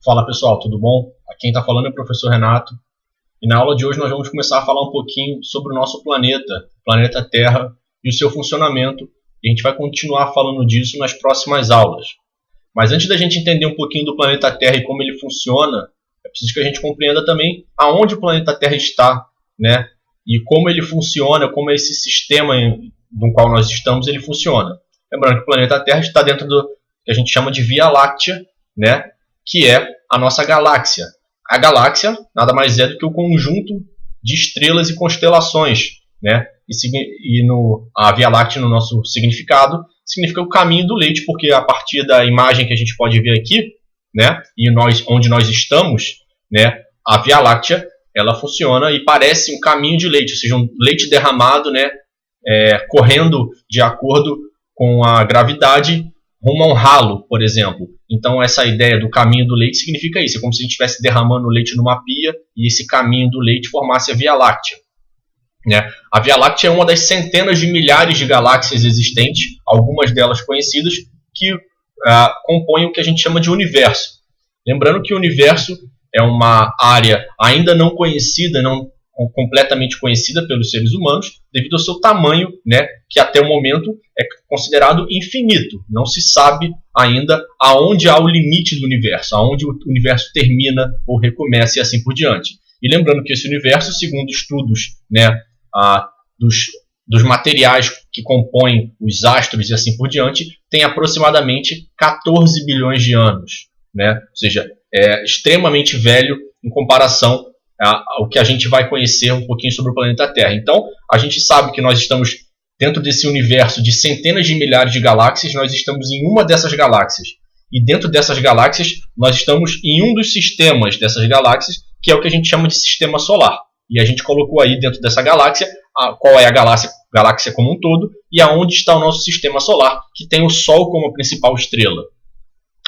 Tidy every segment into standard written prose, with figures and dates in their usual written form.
Fala pessoal, tudo bom? Aqui quem está falando é o professor Renato. E na aula de hoje nós vamos começar a falar um pouquinho sobre o nosso planeta, o planeta Terra e o seu funcionamento. E a gente vai continuar falando disso nas próximas aulas. Mas antes da gente entender um pouquinho do planeta Terra e como ele funciona, é preciso que a gente compreenda também aonde o planeta Terra está, né? E como ele funciona, como esse sistema no qual nós estamos, ele funciona. Lembrando que o planeta Terra está dentro do que a gente chama de Via Láctea, né? Que é a nossa galáxia. A galáxia nada mais é do que o conjunto de estrelas e constelações, né? A Via Láctea, no nosso significado, significa o caminho do leite, porque a partir da imagem que a gente pode ver aqui, né? E onde nós estamos, né? A Via Láctea, ela funciona e parece um caminho de leite, ou seja, um leite derramado, né? Correndo de acordo com a gravidade rumo a um ralo, por exemplo. Então essa ideia do caminho do leite significa isso. É como se a gente estivesse derramando leite numa pia e esse caminho do leite formasse a Via Láctea, né? A Via Láctea é uma das centenas de milhares de galáxias existentes, algumas delas conhecidas, que compõem o que a gente chama de universo. Lembrando que o universo é uma área ainda não conhecida, não completamente conhecida pelos seres humanos, devido ao seu tamanho, né, que até o momento é considerado infinito. Não se sabe ainda aonde há o limite do universo, aonde o universo termina ou recomeça e assim por diante. E lembrando que esse universo, segundo estudos, né, dos materiais que compõem os astros e assim por diante, tem aproximadamente 14 bilhões de anos, né? Ou seja, é extremamente velho em comparação ao que a gente vai conhecer um pouquinho sobre o planeta Terra. Então, a gente sabe que nós estamos dentro desse universo de centenas de milhares de galáxias, nós estamos em uma dessas galáxias. E dentro dessas galáxias, nós estamos em um dos sistemas dessas galáxias, que é o que a gente chama de sistema solar. E a gente colocou aí dentro dessa galáxia qual é a galáxia como um todo e aonde está o nosso sistema solar, que tem o Sol como a principal estrela.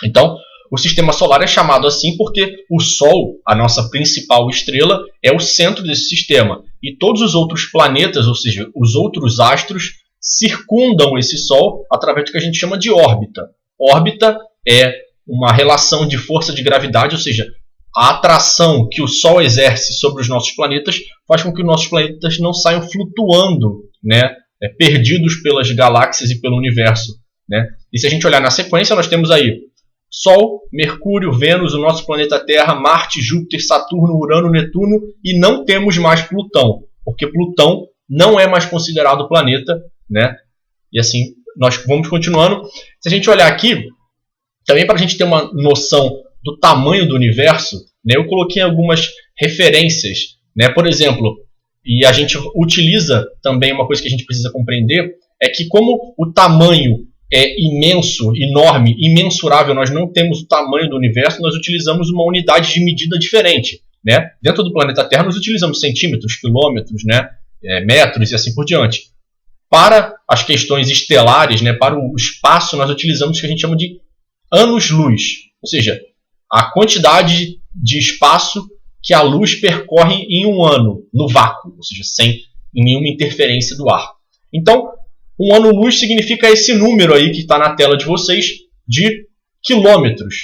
Então, o sistema solar é chamado assim porque o Sol, a nossa principal estrela, é o centro desse sistema. E todos os outros planetas, ou seja, os outros astros, circundam esse Sol através do que a gente chama de órbita. Órbita é uma relação de força de gravidade, ou seja, a atração que o Sol exerce sobre os nossos planetas faz com que os nossos planetas não saiam flutuando, né, perdidos pelas galáxias e pelo universo, né? E se a gente olhar na sequência, nós temos aí Sol, Mercúrio, Vênus, o nosso planeta Terra, Marte, Júpiter, Saturno, Urano, Netuno e não temos mais Plutão, porque Plutão não é mais considerado planeta, né? E assim nós vamos continuando. Se a gente olhar aqui, também para a gente ter uma noção do tamanho do universo, né, eu coloquei algumas referências, né? Por exemplo, e a gente utiliza também uma coisa que a gente precisa compreender, é que como o tamanho é imenso, enorme, imensurável, nós não temos o tamanho do universo, nós utilizamos uma unidade de medida diferente, né? Dentro do planeta Terra nós utilizamos centímetros, quilômetros, né? Metros e assim por diante. Para as questões estelares, né, para o espaço, nós utilizamos o que a gente chama de anos-luz, ou seja, a quantidade de espaço que a luz percorre em um ano, no vácuo, ou seja, sem nenhuma interferência do ar. Então, um ano-luz significa esse número aí que está na tela de vocês de quilômetros.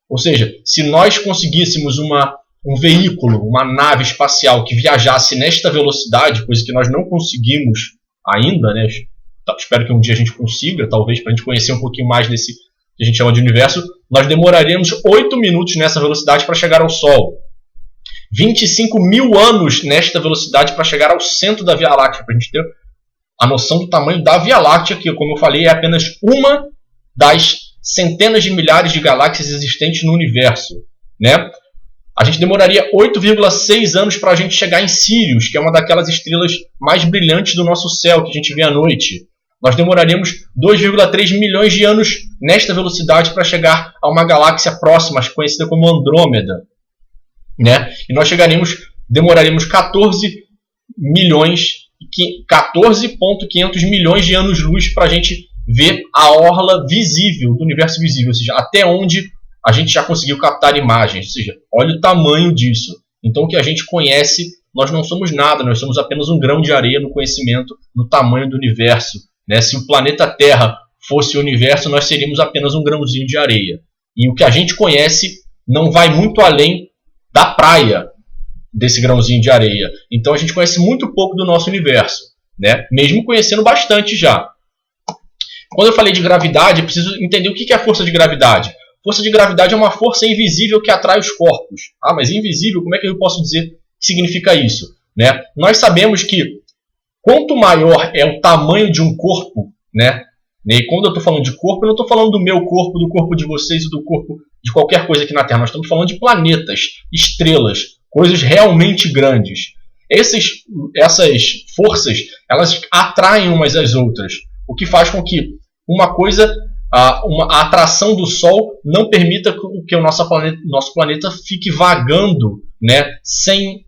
Ou seja, se nós conseguíssemos um veículo, uma nave espacial que viajasse nesta velocidade, coisa que nós não conseguimos ainda, né? Espero que um dia a gente consiga, talvez para a gente conhecer um pouquinho mais desse que a gente chama de universo, nós demoraríamos 8 minutos nessa velocidade para chegar ao Sol. 25 mil anos nesta velocidade para chegar ao centro da Via Láctea, para a gente ter a noção do tamanho da Via Láctea, que, como eu falei, é apenas uma das centenas de milhares de galáxias existentes no universo, né? A gente demoraria 8,6 anos para a gente chegar em Sirius, que é uma daquelas estrelas mais brilhantes do nosso céu, que a gente vê à noite. Nós demoraríamos 2,3 milhões de anos nesta velocidade para chegar a uma galáxia próxima, conhecida como Andrômeda, né? E nós demoraríamos 14,500 milhões de anos-luz para a gente ver a orla visível do universo visível, ou seja, até onde a gente já conseguiu captar imagens, ou seja, olha o tamanho disso. Então o que a gente conhece, nós não somos nada, nós somos apenas um grão de areia no conhecimento do tamanho do universo, né? Se o planeta Terra fosse o universo, nós seríamos apenas um grãozinho de areia. E o que a gente conhece não vai muito além da praia desse grãozinho de areia. Então a gente conhece muito pouco do nosso universo, né? Mesmo conhecendo bastante já. Quando eu falei de gravidade, é preciso entender o que é a força de gravidade. Força de gravidade é uma força invisível que atrai os corpos. Ah, mas invisível, como é que eu posso dizer que significa isso? Né? Nós sabemos que quanto maior é o tamanho de um corpo, né? E quando eu estou falando de corpo, eu não estou falando do meu corpo, do corpo de vocês e do corpo de qualquer coisa aqui na Terra. Nós estamos falando de planetas, estrelas, coisas realmente grandes. Essas forças, elas atraem umas às outras, o que faz com que uma coisa, a atração do Sol não permita que o nosso planeta fique vagando, né, sem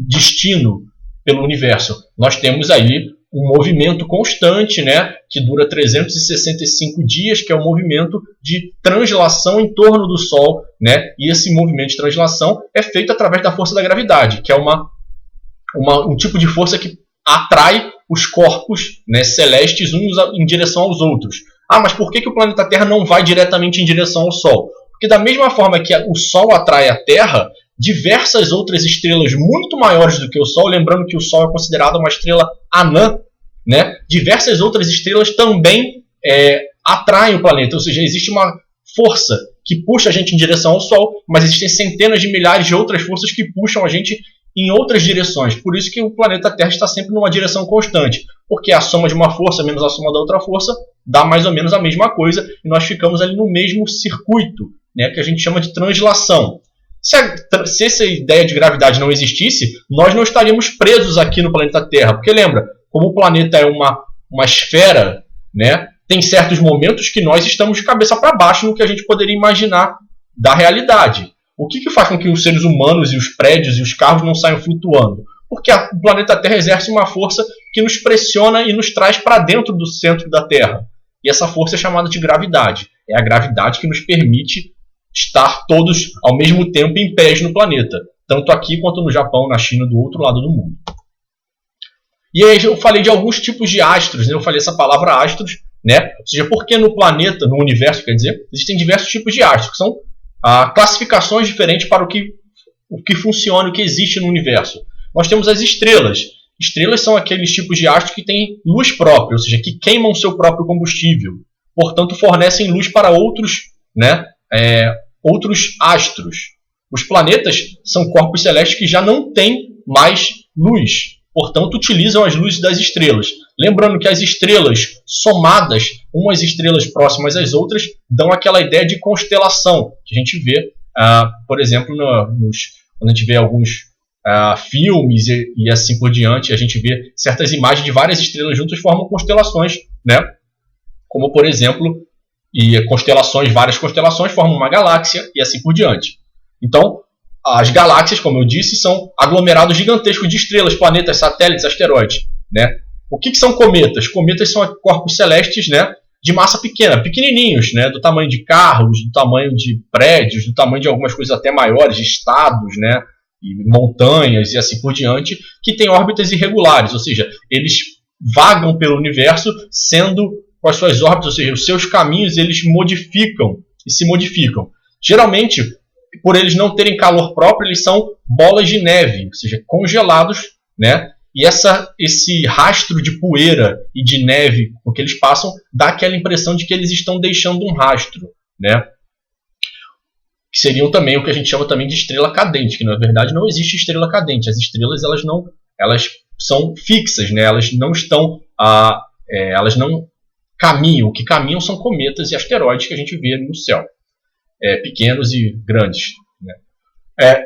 destino pelo universo. Nós temos aí um movimento constante, né, que dura 365 dias, que é o movimento de translação em torno do Sol, né, e esse movimento de translação é feito através da força da gravidade, que é um tipo de força que atrai os corpos, né, celestes uns em direção aos outros. Ah, mas por que o planeta Terra não vai diretamente em direção ao Sol? Porque da mesma forma que o Sol atrai a Terra, diversas outras estrelas muito maiores do que o Sol, lembrando que o Sol é considerado uma estrela anã, né? Diversas outras estrelas também atraem o planeta, ou seja, existe uma força que puxa a gente em direção ao Sol, mas existem centenas de milhares de outras forças que puxam a gente em outras direções. Por isso que o planeta Terra está sempre numa direção constante, porque a soma de uma força menos a soma da outra força dá mais ou menos a mesma coisa, e nós ficamos ali no mesmo circuito, né, que a gente chama de translação. Se essa ideia de gravidade não existisse, nós não estaríamos presos aqui no planeta Terra. Porque lembra, como o planeta é uma esfera, né, tem certos momentos que nós estamos de cabeça para baixo no que a gente poderia imaginar da realidade. O que faz com que os seres humanos e os prédios e os carros não saiam flutuando? Porque o planeta Terra exerce uma força que nos pressiona e nos traz para dentro do centro da Terra. E essa força é chamada de gravidade. É a gravidade que nos permite estar todos ao mesmo tempo em pés no planeta, tanto aqui quanto no Japão, na China, do outro lado do mundo. E aí eu falei de alguns tipos de astros, né? Eu falei essa palavra astros, né? Ou seja, porque no planeta, no universo, quer dizer, existem diversos tipos de astros, que são classificações diferentes para o que funciona, o que existe no universo. Nós temos as estrelas. Estrelas são aqueles tipos de astros que têm luz própria, ou seja, que queimam seu próprio combustível, portanto fornecem luz para outros, né? Outros astros. Os planetas são corpos celestes que já não têm mais luz, portanto utilizam as luzes das estrelas. Lembrando que as estrelas somadas, umas estrelas próximas às outras, dão aquela ideia de constelação, que a gente vê, por exemplo, quando a gente vê alguns filmes e assim por diante, a gente vê certas imagens de várias estrelas juntas formam constelações, né? Como por exemplo, várias constelações formam uma galáxia e assim por diante. Então, as galáxias, como eu disse, são aglomerados gigantescos de estrelas, planetas, satélites, asteroides, né? O que são cometas? Cometas são corpos celestes, né, de massa pequena, pequenininhos, né, do tamanho de carros, do tamanho de prédios, do tamanho de algumas coisas até maiores, de estados, né, e montanhas e assim por diante, que têm órbitas irregulares, ou seja, eles vagam pelo universo sendo com as suas órbitas, ou seja, os seus caminhos eles modificam e se modificam. Geralmente, por eles não terem calor próprio, eles são bolas de neve, ou seja, congelados, né? E esse rastro de poeira e de neve com que eles passam dá aquela impressão de que eles estão deixando um rastro, né? Que seriam também o que a gente chama também de estrela cadente, que na verdade não existe estrela cadente. As estrelas elas são fixas, né? Elas não estão elas não caminham. O que caminham são cometas e asteroides que a gente vê no céu, pequenos e grandes, né?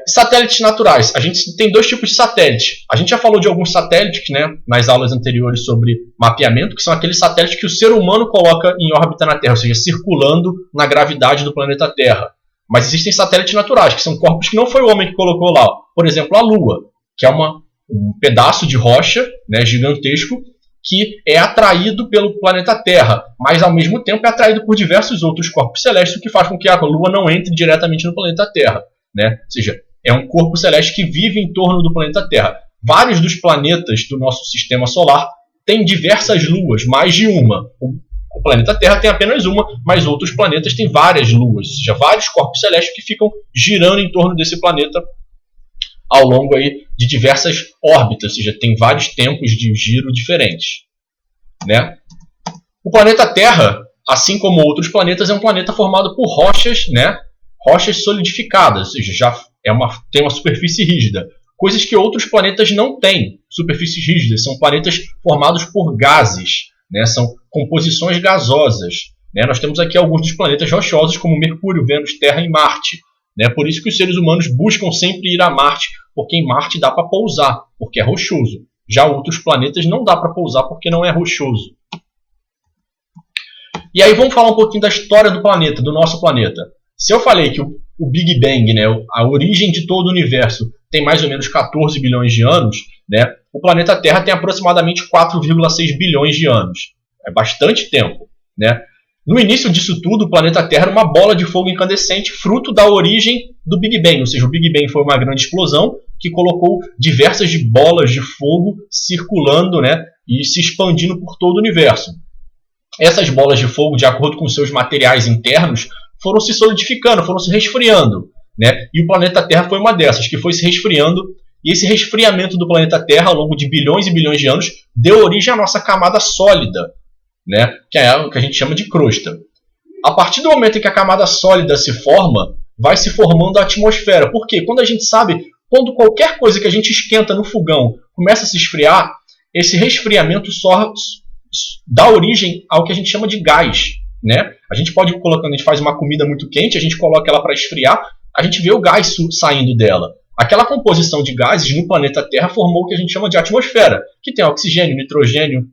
Satélites naturais. A gente tem dois tipos de satélites. A gente já falou de alguns satélites, né, nas aulas anteriores sobre mapeamento, que são aqueles satélites que o ser humano coloca em órbita na Terra, ou seja, circulando na gravidade do planeta Terra. Mas existem satélites naturais, que são corpos que não foi o homem que colocou lá. Por exemplo, a Lua, que é um pedaço de rocha, né, gigantesco, que é atraído pelo planeta Terra, mas ao mesmo tempo é atraído por diversos outros corpos celestes, o que faz com que a Lua não entre diretamente no planeta Terra, né? Ou seja, é um corpo celeste que vive em torno do planeta Terra. Vários dos planetas do nosso sistema solar têm diversas luas, mais de uma. O planeta Terra tem apenas uma, mas outros planetas têm várias luas, ou seja, vários corpos celestes que ficam girando em torno desse planeta ao longo aí de diversas órbitas, ou seja, tem vários tempos de giro diferentes, né? O planeta Terra, assim como outros planetas, é um planeta formado por rochas, né? Rochas solidificadas, ou seja, tem uma superfície rígida. Coisas que outros planetas não têm, superfícies rígidas. São planetas formados por gases, né? São composições gasosas, né? Nós temos aqui alguns dos planetas rochosos, como Mercúrio, Vênus, Terra e Marte, né? Por isso que os seres humanos buscam sempre ir a Marte, porque em Marte dá para pousar, porque é rochoso. Já outros planetas não dá para pousar porque não é rochoso. E aí vamos falar um pouquinho da história do planeta, do nosso planeta. Se eu falei que o Big Bang, né, a origem de todo o universo, tem mais ou menos 14 bilhões de anos, né, o planeta Terra tem aproximadamente 4,6 bilhões de anos. É bastante tempo, né? No início disso tudo, o planeta Terra era uma bola de fogo incandescente, fruto da origem do Big Bang. Ou seja, o Big Bang foi uma grande explosão que colocou diversas de bolas de fogo circulando, né, e se expandindo por todo o universo. Essas bolas de fogo, de acordo com seus materiais internos, foram se solidificando, foram se resfriando, né? E o planeta Terra foi uma dessas, que foi se resfriando, e esse resfriamento do planeta Terra, ao longo de bilhões e bilhões de anos, deu origem à nossa camada sólida, né? Que é o que a gente chama de crosta. A partir do momento em que a camada sólida se forma, vai se formando a atmosfera. Por quê? Quando a gente sabe, quando qualquer coisa que a gente esquenta no fogão começa a se esfriar, esse resfriamento só dá origem ao que a gente chama de gás, né? A gente pode colocar, quando a gente faz uma comida muito quente, a gente coloca ela para esfriar, a gente vê o gás saindo dela. Aquela composição de gases no planeta Terra formou o que a gente chama de atmosfera, que tem oxigênio, nitrogênio,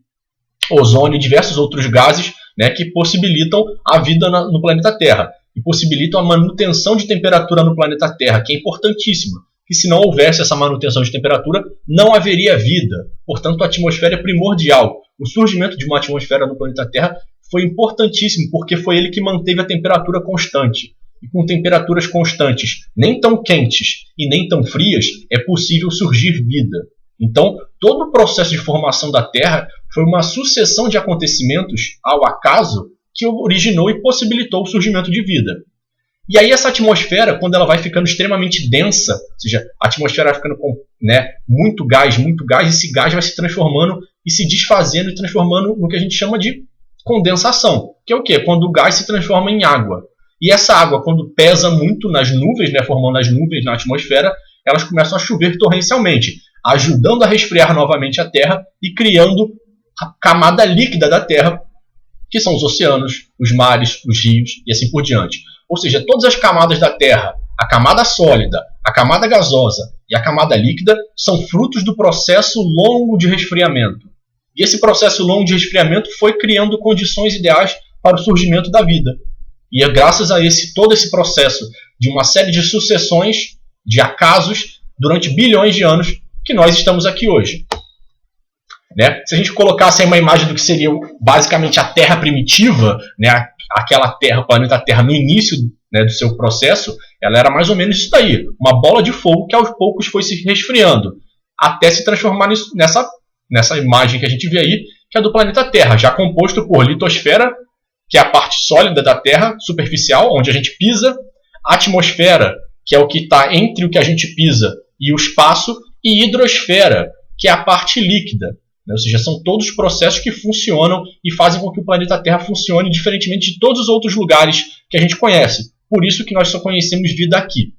ozônio e diversos outros gases, né, que possibilitam a vida no planeta Terra e possibilitam a manutenção de temperatura no planeta Terra, que é importantíssima. Que se não houvesse essa manutenção de temperatura, não haveria vida. Portanto, a atmosfera é primordial. O surgimento de uma atmosfera no planeta Terra foi importantíssimo, porque foi ele que manteve a temperatura constante. E com temperaturas constantes, nem tão quentes e nem tão frias, é possível surgir vida. Então, todo o processo de formação da Terra foi uma sucessão de acontecimentos ao acaso que originou e possibilitou o surgimento de vida. E aí essa atmosfera, quando ela vai ficando extremamente densa, ou seja, a atmosfera vai ficando com, né, muito gás, esse gás vai se transformando e se desfazendo e transformando no que a gente chama de condensação, que é o quê? Quando o gás se transforma em água. E essa água, quando pesa muito nas nuvens, né, formando as nuvens na atmosfera, elas começam a chover torrencialmente, ajudando a resfriar novamente a Terra e criando a camada líquida da Terra, que são os oceanos, os mares, os rios e assim por diante. Ou seja, todas as camadas da Terra, a camada sólida, a camada gasosa e a camada líquida, são frutos do processo longo de resfriamento. E esse processo longo de resfriamento foi criando condições ideais para o surgimento da vida. E é graças a todo esse processo de uma série de sucessões, de acasos, durante bilhões de anos, que nós estamos aqui hoje. Né? Se a gente colocasse aí uma imagem do que seria basicamente a Terra primitiva, né? Aquela Terra, o planeta Terra no início, né, do seu processo, ela era mais ou menos isso daí, uma bola de fogo que aos poucos foi se resfriando, até se transformar nessa imagem que a gente vê aí, que é do planeta Terra, já composto por litosfera, que é a parte sólida da Terra, superficial, onde a gente pisa, a atmosfera, que é o que está entre o que a gente pisa e o espaço, e hidrosfera, que é a parte líquida. Ou seja, são todos processos que funcionam e fazem com que o planeta Terra funcione diferentemente de todos os outros lugares que a gente conhece. Por isso que nós só conhecemos vida aqui.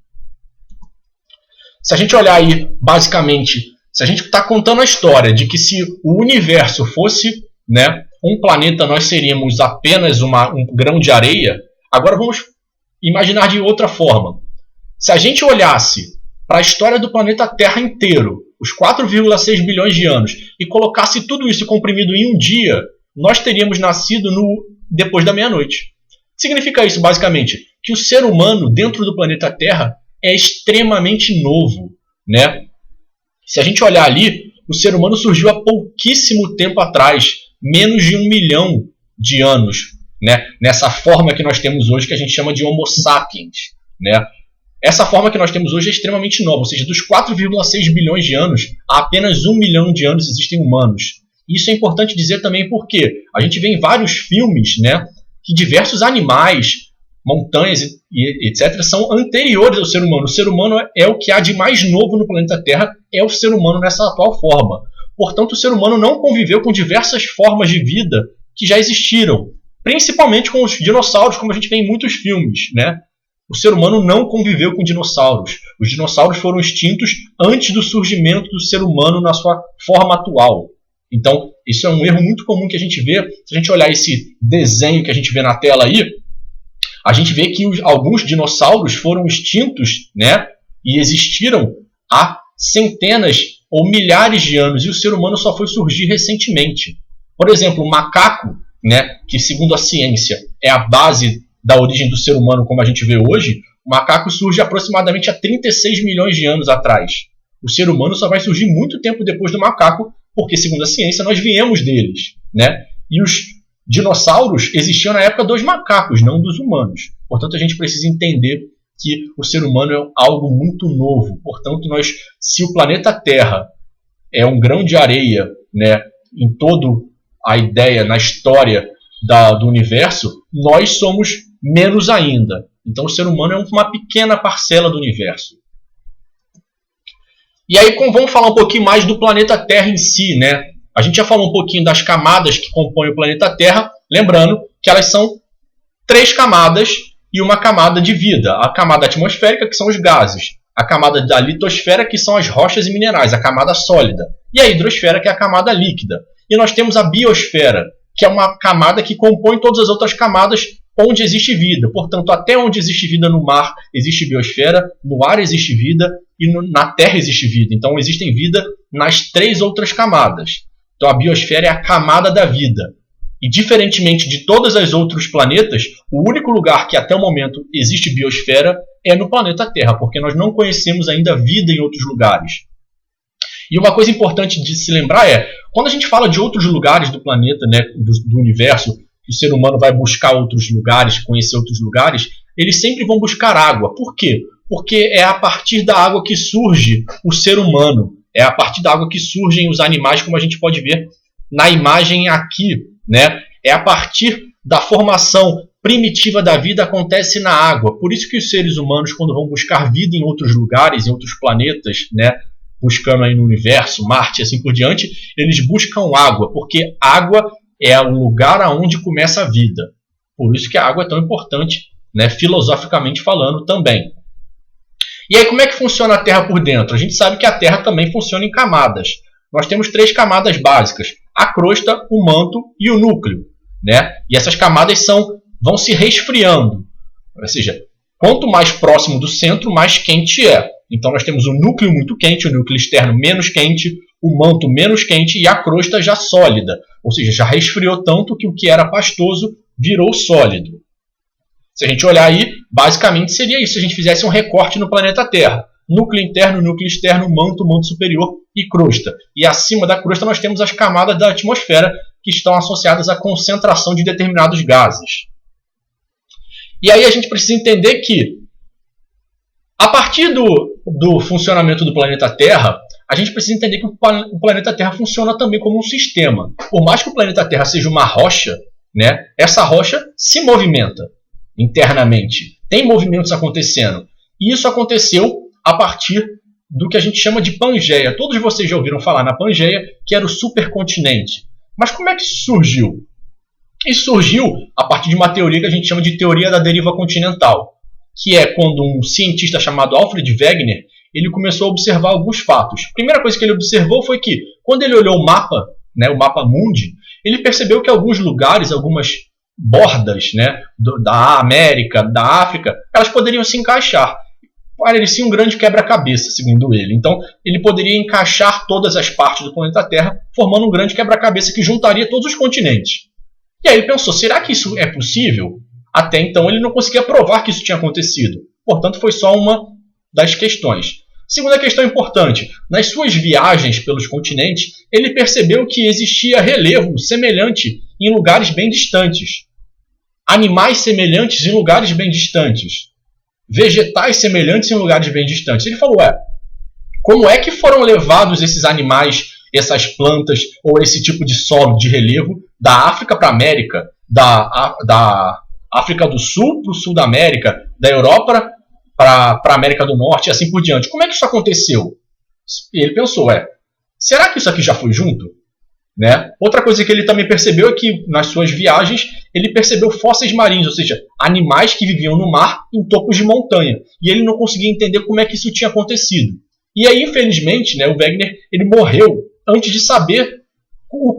Se a gente olhar aí, basicamente, se a gente está contando a história de que se o universo fosse, né, um planeta, nós seríamos apenas um grão de areia, agora vamos imaginar de outra forma. Se a gente olhasse para a história do planeta Terra inteiro, os 4,6 bilhões de anos, e colocasse tudo isso comprimido em um dia, nós teríamos nascido depois da meia-noite. Significa isso, basicamente, que o ser humano dentro do planeta Terra é extremamente novo, né? Se a gente olhar ali, o ser humano surgiu há pouquíssimo tempo atrás, menos de 1 milhão de anos, né? Nessa forma que nós temos hoje, que a gente chama de Homo sapiens, né? Essa forma que nós temos hoje é extremamente nova, ou seja, dos 4,6 bilhões de anos, há apenas 1 milhão de anos existem humanos. Isso é importante dizer também porque a gente vê em vários filmes, né, que diversos animais, montanhas e etc. são anteriores ao ser humano. O ser humano é o que há de mais novo no planeta Terra, é o ser humano nessa atual forma. Portanto, o ser humano não conviveu com diversas formas de vida que já existiram, principalmente com os dinossauros, como a gente vê em muitos filmes, né? O ser humano não conviveu com dinossauros. Os dinossauros foram extintos antes do surgimento do ser humano na sua forma atual. Então, isso é um erro muito comum que a gente vê. Se a gente olhar esse desenho que a gente vê na tela aí, a gente vê que alguns dinossauros foram extintos, né, e existiram há centenas ou milhares de anos, e o ser humano só foi surgir recentemente. Por exemplo, o macaco, né, que segundo a ciência é a base da origem do ser humano como a gente vê hoje, o macaco surge aproximadamente há 36 milhões de anos atrás. O ser humano só vai surgir muito tempo depois do macaco, porque segundo a ciência nós viemos deles, né? E os dinossauros existiam na época dos macacos, não dos humanos. Portanto, a gente precisa entender que o ser humano é algo muito novo. Portanto, se o planeta Terra é um grão de areia, né, em toda a ideia, na história do universo, nós somos menos ainda. Então, o ser humano é uma pequena parcela do universo. E aí, vamos falar um pouquinho mais do planeta Terra em si, né? A gente já falou um pouquinho das camadas que compõem o planeta Terra, lembrando que elas são 3 camadas e uma camada de vida. A camada atmosférica, que são os gases. A camada da litosfera, que são as rochas e minerais, a camada sólida. E a hidrosfera, que é a camada líquida. E nós temos a biosfera, que é uma camada que compõe todas as outras camadas onde existe vida. Portanto, até onde existe vida no mar, existe biosfera, no ar existe vida e na Terra existe vida. Então, existem vida nas 3 outras camadas. Então, a biosfera é a camada da vida. E, diferentemente de todos os outros planetas, o único lugar que até o momento existe biosfera é no planeta Terra, porque nós não conhecemos ainda vida em outros lugares. E uma coisa importante de se lembrar é, quando a gente fala de outros lugares do planeta, né, do universo, que o ser humano vai buscar outros lugares, conhecer outros lugares, eles sempre vão buscar água. Por quê? Porque é a partir da água que surge o ser humano. É a partir da água que surgem os animais, como a gente pode ver na imagem aqui, né? É a partir da formação primitiva da vida acontece na água. Por isso que os seres humanos, quando vão buscar vida em outros lugares, em outros planetas, né, buscando aí no universo, Marte e assim por diante, eles buscam água, porque água é o lugar aonde começa a vida. Por isso que a água é tão importante, né, filosoficamente falando também. E aí, como é que funciona a Terra por dentro? A gente sabe que a Terra também funciona em camadas. Nós temos 3 camadas básicas: a crosta, o manto e o núcleo, né? E essas camadas vão se resfriando. Ou seja, quanto mais próximo do centro, mais quente é. Então, nós temos o núcleo muito quente, o núcleo externo menos quente, o manto menos quente e a crosta já sólida. Ou seja, já resfriou tanto que o que era pastoso virou sólido. Se a gente olhar aí, basicamente seria isso, se a gente fizesse um recorte no planeta Terra. Núcleo interno, núcleo externo, manto, manto superior e crosta. E acima da crosta nós temos as camadas da atmosfera que estão associadas à concentração de determinados gases. E aí a gente precisa entender que, a partir do funcionamento do planeta Terra, a gente precisa entender que o planeta Terra funciona também como um sistema. Por mais que o planeta Terra seja uma rocha, né, essa rocha se movimenta internamente. Tem movimentos acontecendo. E isso aconteceu a partir do que a gente chama de Pangeia. Todos vocês já ouviram falar na Pangeia, que era o supercontinente. Mas como é que isso surgiu? Isso surgiu a partir de uma teoria que a gente chama de teoria da deriva continental, que é quando um cientista chamado Alfred Wegener ele começou a observar alguns fatos. A primeira coisa que ele observou foi que, quando ele olhou o mapa, né, o mapa mundi, ele percebeu que alguns lugares, algumas bordas, né, da América, da África, elas poderiam se encaixar. Parecia um grande quebra-cabeça, segundo ele. Então, ele poderia encaixar todas as partes do planeta Terra, formando um grande quebra-cabeça que juntaria todos os continentes. E aí ele pensou, será que isso é possível? Até então, ele não conseguia provar que isso tinha acontecido. Portanto, foi só uma das questões. Segunda questão importante, nas suas viagens pelos continentes, ele percebeu que existia relevo semelhante em lugares bem distantes. Animais semelhantes em lugares bem distantes. Vegetais semelhantes em lugares bem distantes. Ele falou, como é que foram levados esses animais essas plantas ou esse tipo de solo de relevo da África para a América, da África do Sul para o Sul da América, da Europa para a América do Norte e assim por diante. Como é que isso aconteceu? E ele pensou, será que isso aqui já foi junto? Né? Outra coisa que ele também percebeu é que nas suas viagens ele percebeu fósseis marinhos, ou seja, animais que viviam no mar em topos de montanha. E ele não conseguia entender como é que isso tinha acontecido. E aí, infelizmente, né, o Wegener ele morreu antes de saber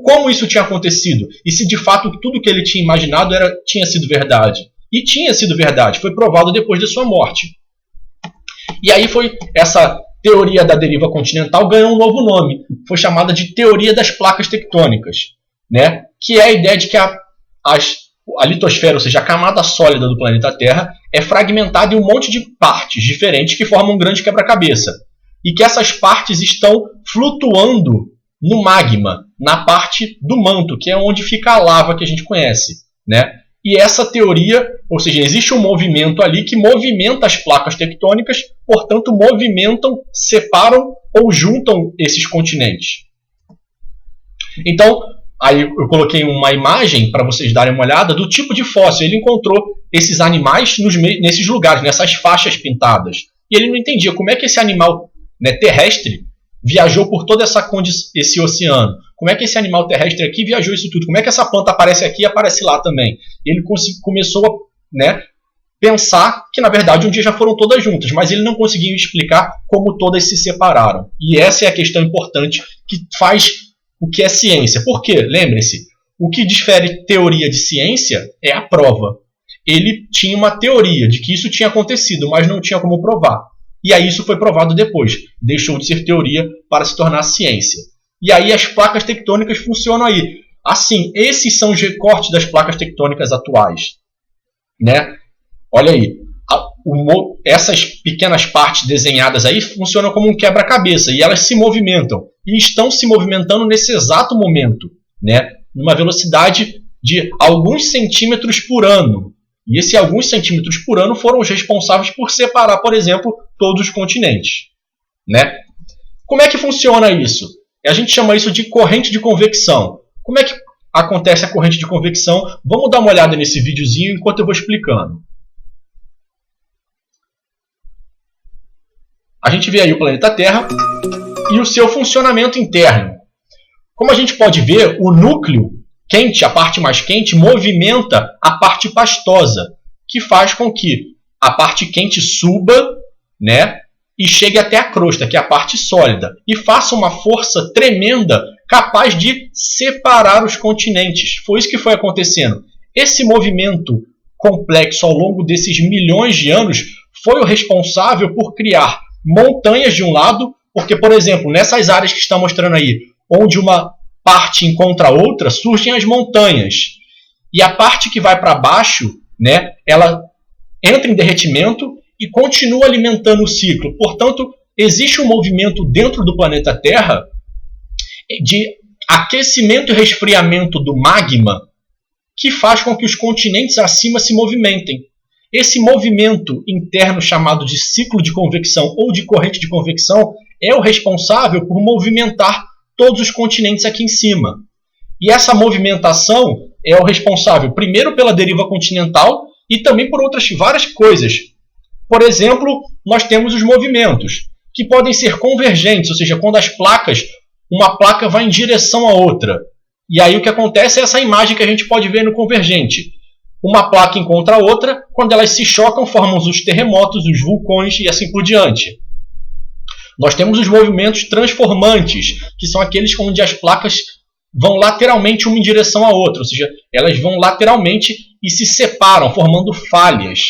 como isso tinha acontecido e se de fato tudo que ele tinha imaginado tinha sido verdade. E tinha sido verdade, foi provado depois de sua morte. E aí foi essa teoria da deriva continental ganhou um novo nome. Foi chamada de teoria das placas tectônicas, né? Que é a ideia de que a litosfera, ou seja, a camada sólida do planeta Terra, é fragmentada em um monte de partes diferentes que formam um grande quebra-cabeça. E que essas partes estão flutuando no magma, na parte do manto, que é onde fica a lava que a gente conhece, né? E essa teoria, ou seja, existe um movimento ali que movimenta as placas tectônicas, portanto movimentam, separam ou juntam esses continentes. Então, aí eu coloquei uma imagem para vocês darem uma olhada do tipo de fóssil. Ele encontrou esses animais nesses lugares, nessas faixas pintadas. E ele não entendia como é que esse animal, né, terrestre viajou por todo esse oceano. Como é que esse animal terrestre aqui viajou isso tudo? Como é que essa planta aparece aqui e aparece lá também? E ele começou a, né, pensar que, na verdade, um dia já foram todas juntas, mas ele não conseguia explicar como todas se separaram. E essa é a questão importante que faz o que é ciência. Por quê? Lembre-se, o que difere teoria de ciência é a prova. Ele tinha uma teoria de que isso tinha acontecido, mas não tinha como provar. E aí isso foi provado depois. Deixou de ser teoria para se tornar ciência. E aí as placas tectônicas funcionam aí. Assim, esses são os recortes das placas tectônicas atuais, né? Olha aí. Essas pequenas partes desenhadas aí funcionam como um quebra-cabeça. E elas se movimentam. E estão se movimentando nesse exato momento, né? Numa velocidade de alguns centímetros por ano. E esses alguns centímetros por ano foram os responsáveis por separar, por exemplo, todos os continentes, né? Como é que funciona isso? A gente chama isso de corrente de convecção. Como é que acontece a corrente de convecção? Vamos dar uma olhada nesse videozinho enquanto eu vou explicando. A gente vê aí o planeta Terra e o seu funcionamento interno. Como a gente pode ver, o núcleo quente, a parte mais quente, movimenta a parte pastosa, que faz com que a parte quente suba, né, e chegue até a crosta, que é a parte sólida, e faça uma força tremenda capaz de separar os continentes. Foi isso que foi acontecendo. Esse movimento complexo ao longo desses milhões de anos foi o responsável por criar montanhas de um lado, porque, por exemplo, nessas áreas que está mostrando aí, onde uma parte encontra outra, surgem as montanhas. E a parte que vai para baixo, né, ela entra em derretimento e continua alimentando o ciclo. Portanto, existe um movimento dentro do planeta Terra de aquecimento e resfriamento do magma que faz com que os continentes acima se movimentem. Esse movimento interno chamado de ciclo de convecção ou de corrente de convecção é o responsável por movimentar todos os continentes aqui em cima. E essa movimentação é o responsável primeiro pela deriva continental e também por outras várias coisas. Por exemplo, nós temos os movimentos, que podem ser convergentes, ou seja, quando uma placa vai em direção à outra. E aí o que acontece é essa imagem que a gente pode ver no convergente. Uma placa encontra a outra, quando elas se chocam, formam os terremotos, os vulcões e assim por diante. Nós temos os movimentos transformantes, que são aqueles onde as placas vão lateralmente uma em direção à outra, ou seja, elas vão lateralmente e se separam, formando falhas,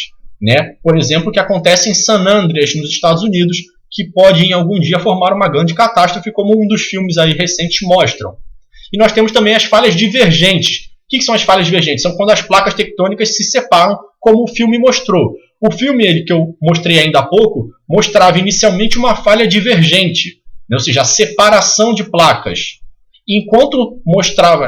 né? Por exemplo, o que acontece em San Andreas, nos Estados Unidos, que pode em algum dia formar uma grande catástrofe, como um dos filmes aí recentes mostram. E nós temos também as falhas divergentes. O que são as falhas divergentes? São quando as placas tectônicas se separam, como o filme mostrou. O filme que eu mostrei ainda há pouco mostrava inicialmente uma falha divergente, né? Ou seja, a separação de placas. Enquanto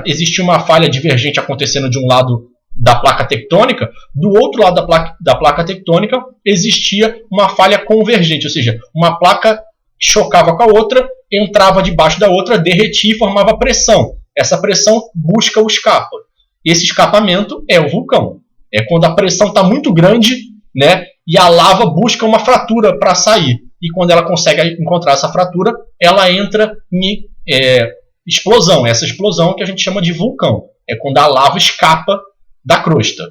existia uma falha divergente acontecendo de um lado da placa tectônica, do outro lado da placa tectônica existia uma falha convergente, ou seja, uma placa chocava com a outra, entrava debaixo da outra, derretia e formava pressão. Essa pressão busca o escapa. Esse escapamento é o vulcão. É quando a pressão está muito grande, né, e a lava busca uma fratura para sair. E quando ela consegue encontrar essa fratura, ela entra em explosão. Essa explosão que a gente chama de vulcão. É quando a lava escapa da crosta.